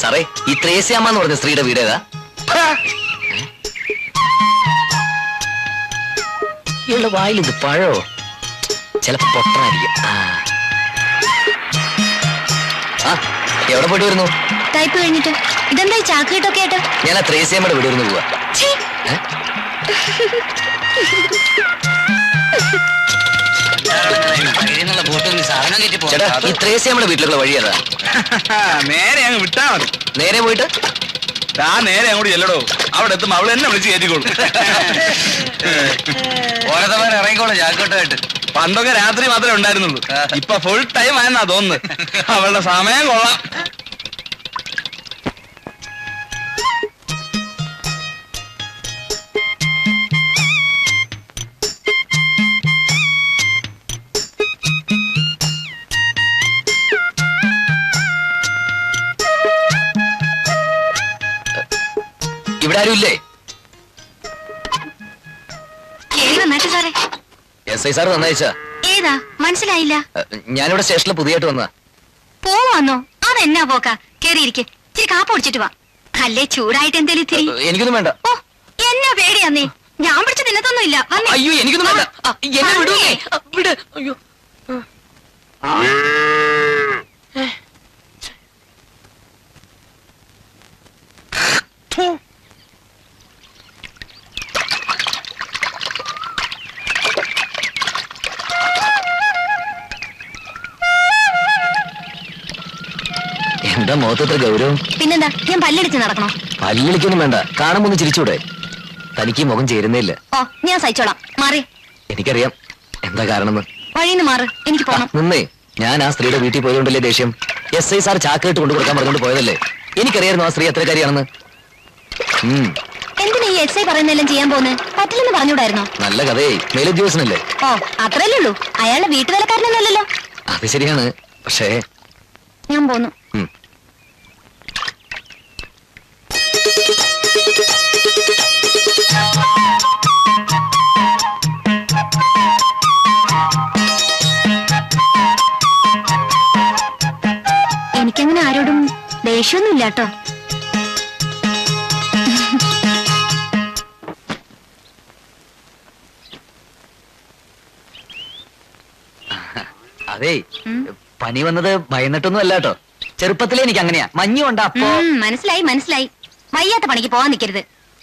സാറേ, ഈ ത്രേസ്യാമ്മ എന്ന് പറഞ്ഞ സ്ത്രീയുടെ വീട് ഏതാ? ഇയാളുടെ വായിൽ ഇത് പഴോ? ചിലപ്പോ പൊട്ടനായിരിക്കും. എവിടെ പോയിട്ട് വരുന്നു? ടൈപ്പ് കഴിഞ്ഞിട്ട്. ഇതെന്താ ചാക്കിട്ടൊക്കെ ആയിട്ട്? ഞാൻ ആ ത്രേസ്യാമ്മയുടെ വീട് വരുന്നു പോവാ. ചേട്ടാ, ഈ ത്രേസ്യാമ്മയുടെ വീട്ടിലുള്ള വഴി ഏതാ? നേരെ അങ്ങ് വിട്ടാ മതി. നേരെ പോയിട്ട് നേരെ അങ്ങോട്ട് ചെല്ലടോ. അവിടെ എത്തുമ്പോ അവള് എന്നെ വിളിച്ച് കയറ്റിക്കോളൂ. ഓരോ ഇറങ്ങിക്കോളൂ ജാക്കോട്ടായിട്ട്. പണ്ടൊക്കെ രാത്രി മാത്രമേ ഉണ്ടായിരുന്നുള്ളൂ. ഇപ്പൊ ഫുൾ ടൈം ആയെന്നാ തോന്നുന്നു. അവളുടെ സമയം കൊള്ളാം. ഇവിടെ ആരും ഇല്ലേ? എസ് ഐ സാർ നന്നായിച്ചാ. ഏതാ മനസ്സിലായില്ല. ഞാനിവിടെ സ്റ്റേഷനിൽ പുതിയായിട്ട് വന്നതാ. പോവാന്നോ? അതെന്നാ പോക്കാ? കേറിയിരിക്കെ, ഇച്ചിരി കാപ്പ് കുടിച്ചിട്ട് വാ. അല്ലേ ചൂടായിട്ട് എന്തേലും ഇത്തിരി. എനിക്കൊന്നും വേണ്ട. ഓ, എന്നാ പേടിയാന്നേ. ഞാൻ പിടിച്ച് തിന്നത്തൊന്നും ഇല്ല. അയ്യോ, എനിക്കൊന്നും വേണ്ട. എന്നെ വിടൂന്നേ. വിട്. അയ്യോ, എന്താ മുഖത്തത്ര ഗൗരവം? പിന്നെന്താ, ഞാൻ പല്ലടിച്ച് നടക്കണോ? പല്ലിളിക്കൊന്നും വേണ്ട. കാണുമ്പോ ഒന്ന് ചിരിച്ചൂടെ? തനിക്ക് മുഖം ചേരുന്നില്ല. ഓ, ഞാൻ സഹിച്ചോളാം. മാറി. എനിക്കറിയാം എന്താ കാരണമെന്ന്. വഴിന്ന് മാറ്, എനിക്ക് പോണം. നിന്നേ, ഞാൻ ആ സ്ത്രീയുടെ വീട്ടിൽ പോയതുകൊണ്ടല്ലേ ദേഷ്യം? എസ് ഐ സാർ ചാക്കേട്ട് കൊണ്ടു കൊടുക്കാൻ പറഞ്ഞുകൊണ്ട് പോയതല്ലേ? എനിക്കറിയായിരുന്നു ആ സ്ത്രീ എത്രക്കാരിയാണെന്ന്. എന്തിനാ ഈ എസ് ഐ പറയുന്നെല്ലാം ചെയ്യാൻ പോകുന്നത്? പറ്റില്ലെന്ന് പറഞ്ഞൂടായിരുന്നോ? നല്ല കഥയെ, മേലുദ്യോഗസ്ഥനല്ലേ? ഓ, അത്രയല്ലേ ഉള്ളൂ. അയാളുടെ വീട്ടുവേലക്കാരനൊന്നല്ലോ. അത് ശരിയാണ്, പക്ഷേ ഞാൻ പോന്നു. എനിക്കങ്ങനെ ആരോടും ദേഷ്യമൊന്നുമില്ല കേട്ടോ. അതേ, പനി വന്നത് ഭയന്നിട്ടൊന്നും അല്ല കേട്ടോ. ചെറുപ്പത്തിലേ എനിക്ക് അങ്ങനെയാ. മഞ്ഞുണ്ടാ. മനസ്സിലായി മനസ്സിലായി. വയ്യാത്ത പണിക്ക് പോവാൻ നിൽക്കരുത്.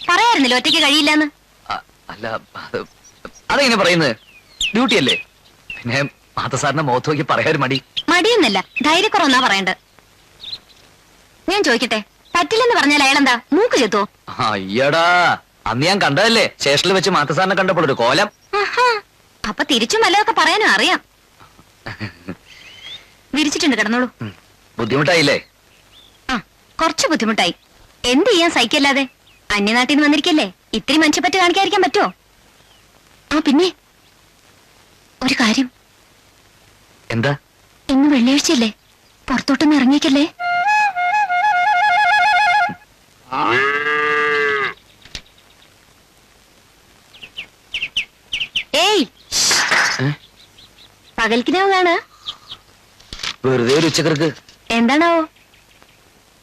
പറയായിരുന്നല്ലോ ഒറ്റയ്ക്ക് കഴിയില്ലെന്ന്. അല്ല, അതെങ്ങനെ പറയുന്നത്? ഡ്യൂട്ടി അല്ലേ. പിന്നെ മാത്ത സാറിന്റെ മുഖത്ത് നോക്കി പറയാൻ മടി. മടിയൊന്നല്ല, ധൈര്യക്കുറവെന്നാ പറയണ്ടത്. ഞാൻ ചോദിക്കട്ടെ, പറ്റില്ലെന്ന് പറഞ്ഞാൽ അയാളെന്താ മൂക്ക് ചെത്തോ? അയ്യടാ, അന്ന് ഞാൻ കണ്ടതല്ലേ സ്റ്റേഷനിൽ വെച്ച് മാത്ത സാറിനെ കണ്ടപ്പോൾ ഒരു കോലം. അപ്പൊ തിരിച്ചും വല്ലതൊക്കെ പറയാനും അറിയാം. വിരിച്ചിട്ടുണ്ട്, കിടന്നോളൂ. ബുദ്ധിമുട്ടായില്ലേ? കുറച്ച് ബുദ്ധിമുട്ടായി. എന്ത് ചെയ്യാൻ സഹിക്കല്ലാതെ. അന്യനാട്ടിൽ നിന്ന് വന്നിരിക്കല്ലേ, ഇത്തിരി മനുഷ്യപ്പറ്റ് കാണിക്കാതിരിക്കാൻ പറ്റുമോ? പിന്നെ ഒരു കാര്യം. എന്താ? ഇന്ന് വെള്ളിയാഴ്ചയല്ലേ, പുറത്തോട്ടൊന്നും ഇറങ്ങിക്കല്ലേ. ഏയ്, പകൽക്കിനാവാണ്. വെറുതെ ഒരു ഉച്ചക്കർക്ക്. എന്താണാവോ?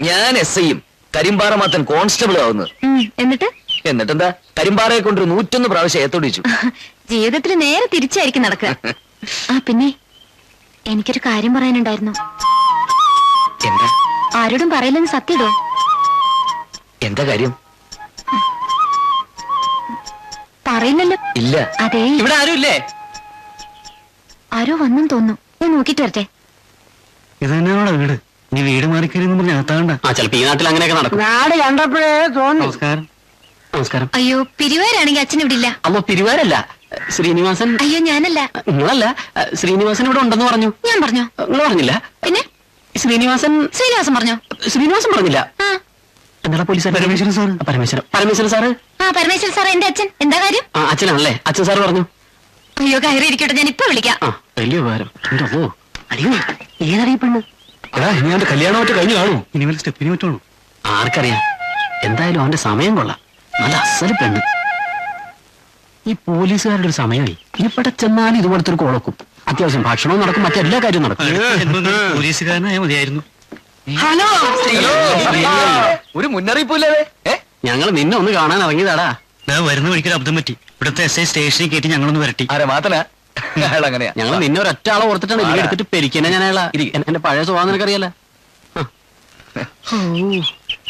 ഞാൻ എസ് ഐയും കരിമ്പാറ മാത്തൻ കോൺസ്റ്റബിൾ ആവുന്നു. എന്നിട്ടെന്താ, കരിമ്പാറയെ കൊണ്ടൊരു 101 പ്രാവശ്യം ഏത്തോടിച്ചു. ജീവിതത്തിൽ നേരെ തിരിച്ചായിരിക്കും നടക്കുക. പിന്നെ എനിക്കൊരു കാര്യം പറയാനുണ്ടായിരുന്നു. എന്താ? ആരോടും പറയില്ലെന്ന് സത്യടോ. എന്താ കാര്യം? പറയില്ലല്ലോ. ഇല്ല. അതെ, ഇവിടെ ആരും ഇല്ലേ? ആരോ വന്നും തോന്നുന്നു. ഞാൻ നോക്കിട്ട് വരട്ടെ. ഇത് തന്നെയാണോ വീട്? നീ വീട് മാറിക്കരുന്ന് പറഞ്ഞ അകത്താണ്ട. ചിലപ്പോ ഈ നാട്ടിൽ അങ്ങനെയൊക്കെ നടക്കും. നാട് കണ്ടപ്പോഴേ തോന്നി. നമസ്കാരം. നമസ്കാരം. അയ്യോ, പിരിവാരാണെങ്കിൽ അച്ഛൻ ഇവിടെ ഇല്ല. അമ്മ പിരിവാരല്ല, ശ്രീനിവാസൻ. അയ്യോ, ഞാനല്ല. നിങ്ങളല്ല, ശ്രീനിവാസൻ ഇവിടെ ഉണ്ടെന്ന് പറഞ്ഞു. ഞാൻ പറഞ്ഞോ? നിങ്ങൾ പറഞ്ഞില്ല. പിന്നെ ശ്രീനിവാസൻ പറഞ്ഞോ? ശ്രീനിവാസൻ പറഞ്ഞില്ല. എന്താ police? Parameswaran sir. Parameswaran sir. Parameswaran sir എന്റെ അച്ഛൻ. എന്താ കാര്യം? അച്ഛനാണല്ലേ? അച്ഛൻ സാറ് പറഞ്ഞു. അയ്യോ, കയറി ഇരിക്കട്ടെ, ഞാൻ ഇപ്പൊ വിളിക്കാം. വലിയ ഉപകാരം. അയ്യോ, ഏതറിയപ്പെണ്ണ്? ഇനി അവന്റെ കല്യാണം മറ്റു കഴിഞ്ഞു കാണൂ. ഇനി വല്ല സ്റ്റെപ്പിന് പറ്റുള്ളൂ. ആർക്കറിയാം. എന്തായാലും അവന്റെ സമയം കൊള്ളാം. നല്ല അസല് പെണ്ണ്. ഈ പോലീസുകാരുടെ ഒരു സമയമായി. ഇവിടെ ചെന്നാലും ഇതുപോലത്തെ ഒരു കോളക്കും. അത്യാവശ്യം ഭക്ഷണവും നടക്കും, മറ്റെല്ലാ കാര്യവും നടക്കും. പോലീസുകാരനായ മതിയായിരുന്നു. ഹലോ ഒരു മുന്നറിയിപ്പില്ലേ? ഞങ്ങൾ നിന്നെ ഒന്ന് കാണാൻ ഇറങ്ങിയതാടാ. വരുന്ന വഴിക്കൊരു അബദ്ധം പറ്റി. ഇവിടുത്തെ SI സ്റ്റേഷനിൽ കയറ്റി ഞങ്ങളൊന്ന് വരട്ടി. ആരെ മാത്തനാ? അയാൾ അങ്ങനെയാ. ഞങ്ങൾ നിന്നെ ഒരൊറ്റ ആളെ ഓർത്തിട്ടാണ് ഇതിൽ എടുത്തിട്ട് പെരിക്കന്നെ. ഞാൻ അയാളാ എന്റെ പഴയ സ്വഭാവം നിനക്കറിയാലോ.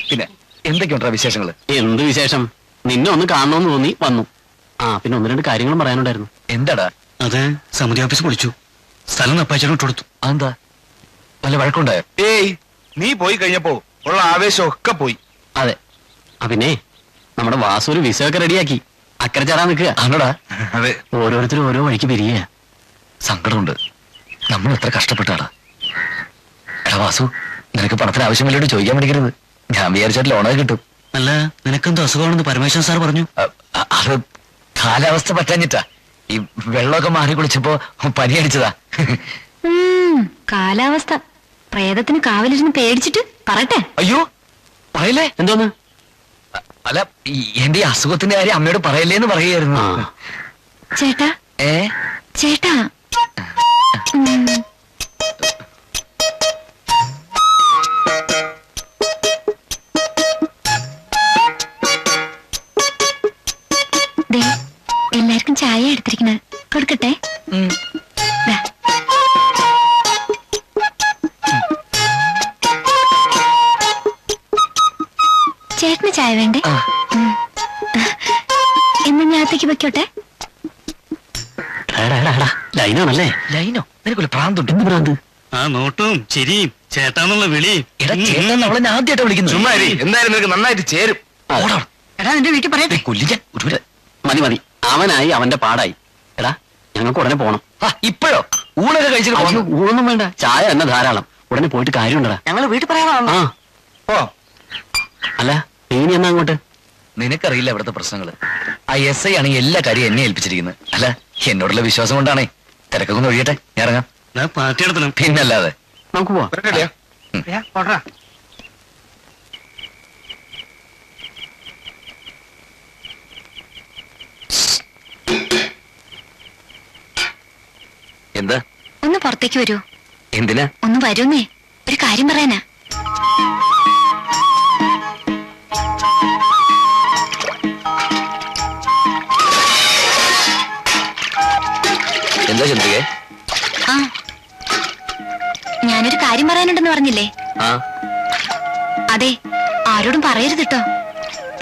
പിന്നെ എന്തൊക്കെയുണ്ടാ വിശേഷങ്ങള്? എന്ത് വിശേഷം? നിന്നെ ഒന്ന് കാണണമെന്ന് തോന്നി വന്നു. പിന്നെ ഒന്ന് രണ്ട് കാര്യങ്ങളും പറയാനുണ്ടായിരുന്നു. എന്താടാ? അത് സമിതി ഓഫീസ് പൊളിച്ചു. സ്ഥലം നപ്പാച്ചോട്ട് കൊടുത്തു. അതെന്താ? വല്ല വഴക്കുണ്ടായോ? ഏയ്, നീ പോയി കഴിഞ്ഞപ്പോ ഉള്ള ആവേശം ഒക്കെ പോയി. അതെ. പിന്നെ നമ്മുടെ വാസു ഒരു വിസ ഒക്കെ റെഡിയാക്കി അക്കരെ ചേരാൻ നിൽക്കുക. ആണോടാ? അതെ, ഓരോരുത്തരും ഓരോ വഴിക്ക് പിരിയ. സങ്കടമുണ്ട്. നമ്മൾ എത്ര കഷ്ടപ്പെട്ടാടാ. എടാ വാസു, നിനക്ക് പണത്തിന് ആവശ്യമില്ലോട് ചോദിക്കാൻ പഠിക്കരുത്. ഞാൻ വിചാരിച്ചാൽ ലോണൊക്കെ കിട്ടും. അല്ല, നിനക്കെന്തോ അസുഖമാണെന്ന് പരമേശ്വരൻ സാർ പറഞ്ഞു. അത് കാലാവസ്ഥ പറ്റാഞ്ഞിട്ടാ. ഈ വെള്ളമൊക്കെ മാറി കുളിച്ചപ്പോ പനി അടിച്ചതാ. കാലാവസ്ഥ പ്രേതത്തിന് കാവലിരുന്ന് പേടിച്ചിട്ട് പറട്ടെ. അയ്യോ പറയല്ലേ. എന്തോന്ന്? അല്ല, എന്റെ ഈ അസുഖത്തിന്റെ കാര്യം അമ്മയോട് പറയല്ലേന്ന് പറയായിരുന്നു. ചേട്ടാ ചേട്ടാ ദേ, എല്ലാവർക്കും ചായ എടുത്തിരിക്കണ കൊടുക്കട്ടെ. ദാ. ചേട്ടന് ചായ വേണ്ടേ? എന്നാ ഞാത്തേക്ക് വെക്കോട്ടെ. ലൈനാണല്ലേ? ലൈനോ? നിനക്കൊരു പ്രാന്തുണ്ട്. എന്ത് ഭ്രാന്ത്? ആ നോട്ടും ചിരിയും ചേട്ടാന്നുള്ള വിളിയും. എടാ ചേട്ടൻ അവളെ ഞാൻ ആദ്യമായിട്ട് വിളിക്കുന്നു. ചുമ്മാ ഇരി. എന്തായാലും നിനക്ക് നന്നായിട്ട് ചേരും. അതെ. എടാ നിന്റെ വീട്ടിൽ പറയട്ടെ. കൊല്ലിക്കാൻ ഒരു മതി മതി. അവനായി അവന്റെ പാടായി. എടാ ഞങ്ങൾക്ക് ഉടനെ പോണം. ഇപ്പോഴോ? ഊണൊക്കെ കഴിച്ചിട്ട് അയ്യോ, പോന്നു. ഊണൊന്നും വേണ്ട, ചായ തന്നെ ധാരാളം. ഉടനെ പോയിട്ട് കാര്യമുണ്ടടാ. ഞങ്ങൾ വീട്ടിൽ പറയാനാണ്. ആ അല്ല, നീ എന്നാ അങ്ങോട്ട്? നിനക്കറിയില്ല ഇവിടുത്തെ പ്രശ്നങ്ങള്. ആ SI ആണ് എല്ലാ കാര്യം എന്നെ ഏൽപ്പിച്ചിരിക്കുന്നത്. അല്ല, എന്നോടുള്ള വിശ്വാസം കൊണ്ടാണേ. തിരക്കൊക്കെ ഒന്ന് ഒഴിയട്ടെ, ഞാൻ ഇറങ്ങാം. പാർട്ടി നടത്തണം. പിന്നല്ലാതെ. നമുക്ക് പോവാം. വരട്ടെടിയാ. എന്താ? ഒന്ന് പുറത്തേക്ക് വരൂ. എന്തിനാ? ഒന്ന് വരൂന്നേ, ഒരു കാര്യം പറയാനാ. എന്താ ചന്ദ്രികേ? ആ, ഞാനൊരു കാര്യം പറയാനുണ്ടെന്ന് പറഞ്ഞില്ലേ? ആ അതെ, ആരോടും പറയരുത് കേട്ടോ.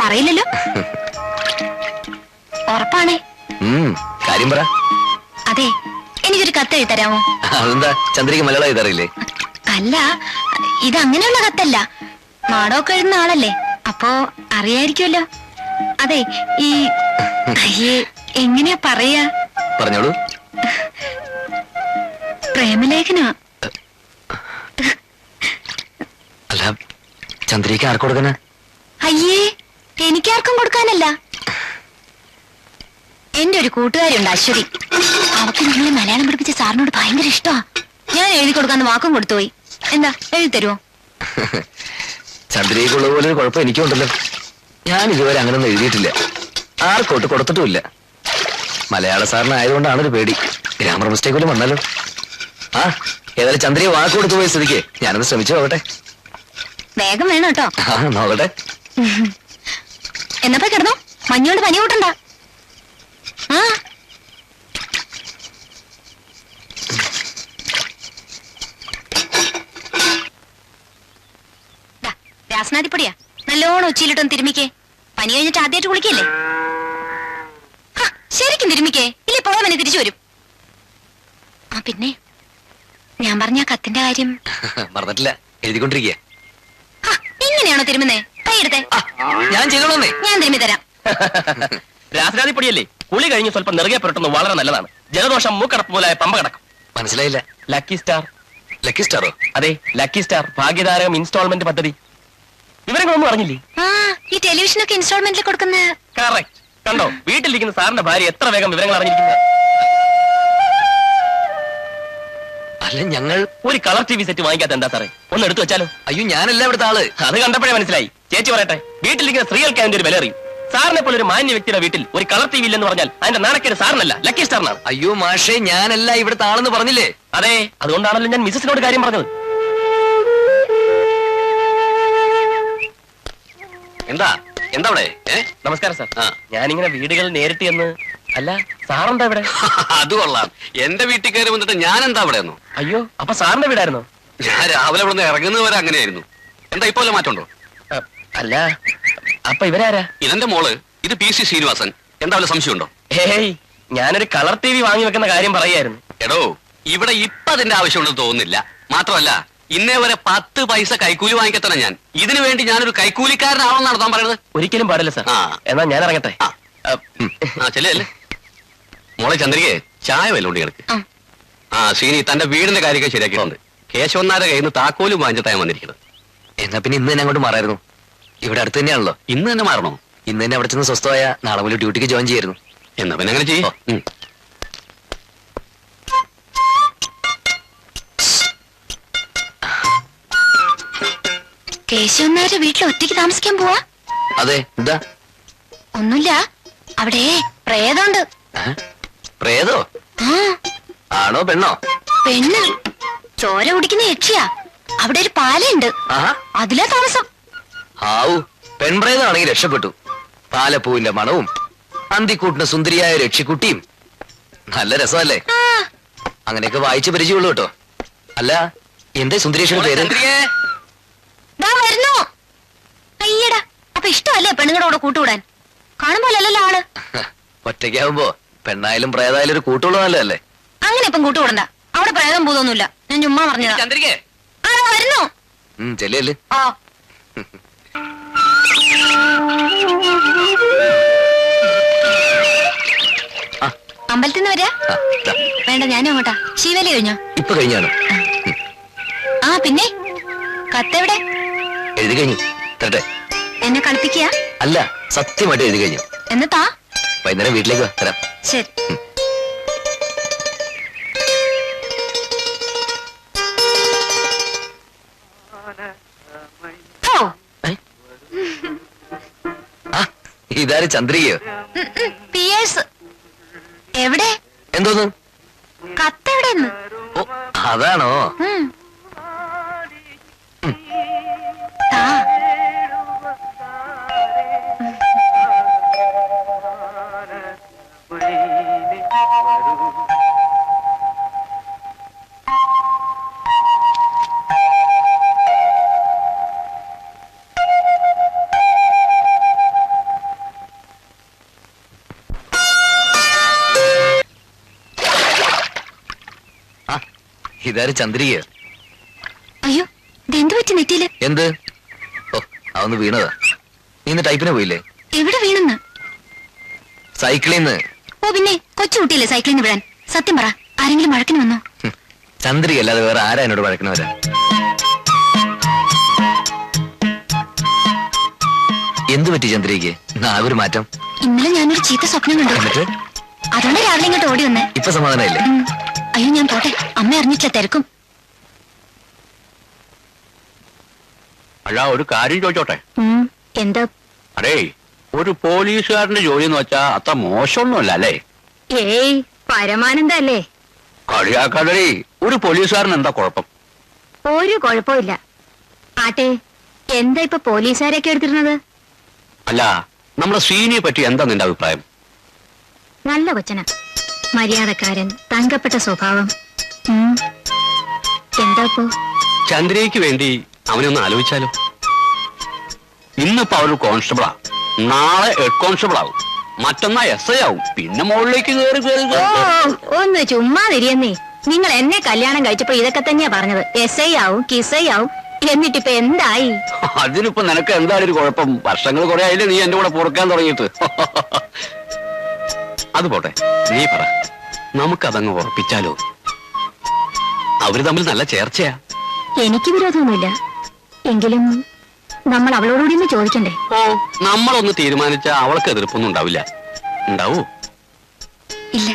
പറയില്ലല്ലോ? ഉറപ്പാണേ? കാര്യം പറ. അതെ, എനിക്കൊരു കത്ത് എഴുതി തരാമോ? അതെന്താ, ചന്ദ്രിക മലയാളം എഴുതാറില്ലേ? അല്ല, ഇത് അങ്ങനെയുള്ള കത്തല്ല. നാടകമൊക്കെ എഴുതുന്ന ആളല്ലേ, അപ്പോ അറിയായിരിക്കുമല്ലോ. അതെ, ഈ അയ്യേ, എങ്ങനെയാ പറയാ? പറഞ്ഞോളൂ. പ്രേമലേഖനാ. അല്ല, ചന്ദ്രിക ആർക്ക് കൊടുക്കാനാ? അയ്യേ, എനിക്കാർക്കും കൊടുക്കാനല്ല. എന്റെ ഒരു കൂട്ടുകാരിയുണ്ട്, അശ്വതി. അവക്ക് നിങ്ങളെ മലയാളം പഠിപ്പിച്ച സാറിനോട് ഭയങ്കര ഇഷ്ടമാ. ഞാൻ എഴുതി കൊടുക്കാന്ന് വാക്കും കൊടുത്തുപോയി. എന്താ, എഴുതി തരുമോ? ചന്ദ്രികയ്ക്കുള്ള പോലെ ഒരു കുഴപ്പം എനിക്കുണ്ടല്ലോ. ഞാൻ ഇതുവരെ അങ്ങനൊന്നും എഴുതിയിട്ടില്ല, ആർക്കോട്ട് കൊടുത്തിട്ടുമില്ല. മലയാള സാറിന് ആയതുകൊണ്ടാണ് ഒരു പേടി. ഗ്രാമർ മിസ്റ്റേക്ക് പോലും വന്നാലോ. ഏതായാലും ചന്ദ്രിക വാക്ക് കൊടുത്തു പോയ സ്ഥിതിക്ക് ഞാനത് ശ്രമിച്ചു നോക്കട്ടെ. വേഗം വേണം കേട്ടോ. നോക്കട്ടെ. എന്നപ്പോ കിടന്നു, മഞ്ഞോണ്ട് പനി കൂട്ടണ്ട. രാസനാദിപ്പൊടിയാ, നല്ലോണം ഉച്ചയിലിട്ടൊന്ന് തിരുമിക്കേ. പനി കഴിഞ്ഞിട്ട് ആദ്യമായിട്ട് കുളിക്കല്ലേ? ശരിക്കും തിരുമിക്കേ, ഇല്ലേ പോവാൻ പനി തിരിച്ചു വരും. പിന്നെ ഞാൻ പറഞ്ഞ കത്തിന്റെ കാര്യം മറന്നിട്ടില്ല, എഴുതിക്കൊണ്ടിരിക്കുക. ഇങ്ങനെയാണോ തിരുമുന്നേ? കൈയെടുത്തേ. ഞാൻ ചെയ്തോളന്നേ. ഞാൻ തിരുമ്മി തരാം. രാസനാദിപ്പൊടിയല്ലേ, കുളി കഴിഞ്ഞ് സ്വല്പം നെറുകെ പുരട്ടുന്നത് വളരെ നല്ലതാണ്. ജലദോഷം മൂക്കടപ്പ് പോലായ പമ്പ കിടക്കും. മനസ്സിലായില്ല. Lucky star. ലക്കി സ്റ്റാറോ? അതെ, ലക്കി സ്റ്റാർ ഭാഗ്യതാരകം ഇൻസ്റ്റാൾമെന്റ് പദ്ധതി. വിവരങ്ങളൊന്നും അറിഞ്ഞില്ലേ? ഈ ടെലിവിഷനൊക്കെ ഇൻസ്റ്റാൾമെന്റിൽ കൊടുക്കുന്ന. കറക്റ്റ്. കണ്ടോ, വീട്ടിലിരിക്കുന്ന സാറിന്റെ ഭാര്യ എത്ര വേഗം വിവരങ്ങൾ അറിഞ്ഞിരിക്കുന്നത്. അല്ല, ഞങ്ങൾ ഒരു കളർ TV സെറ്റ് വാങ്ങിക്കാത്ത എന്താ സാറേ? ഒന്ന് എടുത്തു വെച്ചാലോ? അയ്യോ, ഞാനല്ല ഇവിടുത്തെ ആള്. അത് കണ്ടപ്പോഴേ മനസ്സിലായി. ചേച്ചി പറയട്ടെ, വീട്ടിലിരിക്കുന്ന സ്ത്രീകൾക്ക് അതിന്റെ ഒരു വില അറിയും. സാറിനെ പോലെ ഒരു മാന്യ വ്യക്തിയുടെ വീട്ടിൽ ഒരു കളർ TV ഇല്ലെന്ന് പറഞ്ഞാൽ അതിന്റെ നാണക്കേട് സാറിനല്ല, ലക്കി സ്റ്റാറിനാണ്. അയ്യോ മാഷേ, ഞാനല്ല ഇവിടുത്തെ ആളെന്ന് പറഞ്ഞില്ലേ? അതെ, അതുകൊണ്ടാണല്ലോ ഞാൻ മിസസിനോട് കാര്യം പറഞ്ഞത്. എന്താ എന്താ അവിടെ? നമസ്കാരം സാർ. ആ. ഞാനിങ്ങനെ വീടുകൾ നേരിട്ട് എന്ന്. അല്ല, സാറെന്താ ഇവിടെ? അത് കൊള്ളാം. എന്റെ വീട്ടിൽ കയറി വന്നിട്ട് ഞാൻ എന്താ അവിടെ ഒന്നു? അയ്യോ, അപ്പൊ സാറിന്റെ വീടായിരുന്നോ? ഞാൻ രാവിലെ ഇവിടെ നിന്ന് ഇറങ്ങുന്നത് വരെ അങ്ങനെയായിരുന്നു. എന്താ ഇപ്പൊ വല്ല മാറ്റമുണ്ടോ? അല്ല, അപ്പൊ ഇവരാരാ? ഇതെന്റെ മോള്, ഇത് PC ശ്രീനിവാസൻ. എന്താ വല്ല സംശയമുണ്ടോ? ഏയ്, ഞാനൊരു കളർ TV വാങ്ങി വെക്കുന്ന കാര്യം പറയായിരുന്നു. എടോ, ഇവിടെ ഇപ്പൊ അതിന്റെ ആവശ്യമുണ്ടെന്ന് തോന്നുന്നില്ല. മാത്രമല്ല, ഇന്നേ വരെ 10 പൈസ കൈക്കൂലി വാങ്ങിക്കത്തന്നെ ഞാൻ. ഇതിനു വേണ്ടി ഞാനൊരു കൈക്കൂലിക്കാരനാവണമെന്നാണ് താൻ പറയുന്നത്? ഒരിക്കലും പാടില്ല സാർ. ആ. എന്നാ ഞാൻ ഇറങ്ങട്ടെ. ചെല്ലേ മോളെ ചന്ദ്രികയെ ചായ വല്ലോണ്ട് കിടക്ക്. ശ്രീനി തന്റെ വീടിന്റെ കാര്യമൊക്കെ ശരിയാക്കിയിട്ടുണ്ട്. കേശവന്നാരെ കയ്യിൽ നിന്ന് താക്കോലും വാങ്ങിച്ചിട്ടാണ് വന്നിരിക്കുന്നത്. എന്നാ പിന്നെ ഇന്ന് തന്നെ അങ്ങോട്ട് മാറായിരുന്നു. ഇവിടെ അടുത്ത് തന്നെയാണല്ലോ. ഇന്ന് തന്നെ മാറണോ? ഇന്ന് തന്നെ അവിടെ ചെന്ന് സ്വസ്ഥമായ നാളെ മുതൽ ഡ്യൂട്ടിക്ക് ജോയിൻ ചെയ്യായിരുന്നു. എന്നാ പിന്നെ അങ്ങനെ ചെയ്യോ. കേശവന്നാരുടെ വീട്ടിൽ ഒറ്റയ്ക്ക് താമസിക്കാൻ പോവാ? അതെ, എന്താ? ഒന്നുമില്ല, അവിടെ പ്രേതമുണ്ട്. പ്രേതോ? ആണോ പെണ്ണോ? പെണ്ണ്. ചോര കുടിക്കുന്ന യക്ഷിയാ. അവിടെ ഒരു പാലയുണ്ട്, അതിലാ താമസം. ആവൂ, പെൺപ്രേതാണെങ്കിൽ രക്ഷപ്പെട്ടു. പാലപ്പൂവിന്റെ മണവും അന്തിക്കൂട്ടിന് സുന്ദരിയായ രക്ഷിക്കുട്ടിയും. നല്ല രസമല്ലേ? അങ്ങനെയൊക്കെ വായിച്ച് പരിചയമുള്ളൂ കേട്ടോ. അല്ല, എന്തേ സുന്ദരേഷിയുടെ പേര്? വരുന്നു. അയ്യടാ, അപ്പൊ ഇഷ്ടമല്ലേ പെണ്ണുങ്ങളുടെ കൂടെ കൂട്ടുകൂടാൻ? കാണുമ്പോലല്ലോ ആള്. ഒറ്റയ്ക്കാവുമ്പോ പെണ്ണായാലും പ്രേതായാലും ഒരു കൂട്ടുള്ള നല്ലതല്ലേ? അങ്ങനെ ഇപ്പം കൂട്ടുകൂടണ്ട. അവിടെ പ്രേതം ഭൂതൊന്നുമില്ല. ഞാൻ ചുമ്മാ പറഞ്ഞതാ. ചന്ദ്രികേ, വരുന്നു. ചെല്ലേ. ആ, അമ്പലത്തിൽ നിന്ന് വരാ? വേണ്ട, ഞാനും അങ്ങോട്ടാ. ശിവലി കഴിഞ്ഞോ? ഇപ്പൊ കഴിഞ്ഞാണ്. ആ, പിന്നെ കത്തെവിടെ? എഴുതി കഴിഞ്ഞു. തരട്ടെ? എന്നെ കളിപ്പിക്കുക? അല്ല, സത്യമായിട്ട് എഴുതി കഴിഞ്ഞു. എന്നിട്ടാ? വൈകുന്നേരം വീട്ടിലേക്ക് വാ, തരാം. ശരി. ഇതാര്, ചന്ദ്രികയോ? പിയേഴ്സ്. എവിടെ? എന്തോന്ന്? കത്തെവിടെന്ന്? ഓ, അതാണോ? താ. ഇതാര്, ചന്ദ്രികയോ? അയ്യോ, ഇതെന്തു പറ്റി നെറ്റിയില്? എന്ത്? ഓ, അതൊന്ന് വീണതാ. ഇന്ന് ടൈപ്പിന് പോയില്ലേ? എവിടെ വീണെന്ന്? സൈക്കിളിന്ന്. ഓ പിന്നെ, കൊച്ചുകുട്ടിയല്ലേ സൈക്കിളിൽ നിന്ന് വിടാൻ. സത്യം പറ, ആരെങ്കിലും വഴക്കിന് വന്നോ? ചന്ദ്രിക അല്ലാതെ വേറെ ആരാ എന്നോട് വഴക്കണവരാ? എന്തു പറ്റി ചന്ദ്രികയ്ക്ക്? ഒരു മാറ്റം. ഇന്നലെ ഞാനൊരു ചീത്ത സ്വപ്നം കണ്ടു. എന്നിട്ട്? അതുകൊണ്ട് രാവിലെ ഇങ്ങോട്ട് ഓടി വന്നേ. ഇപ്പൊ സമാധാനമില്ലേ? അയ്യോ, ഞാൻ പോട്ടെ. അമ്മ അറിഞ്ഞിട്ടില്ല, തിരക്കും. അല്ല, ഒരു കാര്യം ചോദിച്ചോട്ടെ? എന്താ? അടേ, ഒരു പോലീസുകാരന്റെ ജോലി എന്ന് വെച്ചാ അത്ര മോശമൊന്നുമല്ല അല്ലേ? ഏയ്, പരമാനന്ദ അല്ലേ? കളിയാക്കാതെ. ഒരു പോലീസുകാരൻ എന്താ കുഴപ്പം? ഒരു കുഴപ്പമില്ല. ആട്ടെ, എന്താ ഇപ്പൊ പോലീസുകാരൊക്കെ എടുത്തിരുന്നത്? അല്ല, നമ്മുടെ ശ്രീനിയെ പറ്റി എന്താ നിന്റെ അഭിപ്രായം? നല്ല കൊച്ചന, മര്യാദക്കാരൻ, തങ്കപ്പെട്ട സ്വഭാവം. എന്താ ഇപ്പോ? ചന്ദ്രയ്ക്ക് വേണ്ടി അവനെ ഒന്ന് ആലോചിച്ചാലോ? ഇന്നിപ്പോ അവര് കോൺസ്റ്റബിളാ, നാളെ ഹെഡ് കോൺസ്റ്റബിൾ ആവും, മറ്റന്നാ SI ആവും, പിന്നെ മുകളിലേക്ക് കയറി കയറി. ഒന്ന് ചുമ്മാ തിരിയെന്നേ. നിങ്ങൾ എന്നെ കല്യാണം കഴിച്ചപ്പോ ഇതൊക്കെ തന്നെയാ പറഞ്ഞത്. SI ആവും, കിസൈ ആവും. എന്നിട്ടിപ്പോ എന്തായി? അതിനിപ്പോ നിനക്ക് എന്താണ് ഒരു കുഴപ്പം? വർഷങ്ങൾ കുറെ ആയില്ലേ നീ എന്റെ കൂടെ പൊറുക്കാൻ തുടങ്ങിയിട്ട്. അത് പോട്ടെ, നീ പറ, നമുക്കതങ്ങ് ഉറപ്പിച്ചാലോ? അവര് തമ്മിൽ നല്ല ചേർച്ചയാ. എനിക്ക് വിരോധമൊന്നുമില്ല, എങ്കിലും നമ്മൾ അവളോടുകൂടി ഒന്ന് ചോദിക്കണ്ടേ? ഓ, നമ്മളൊന്ന് തീരുമാനിച്ചാ അവൾക്ക് എതിർപ്പൊന്നും ഉണ്ടാവില്ല. ഉണ്ടാവൂ? ഇല്ല.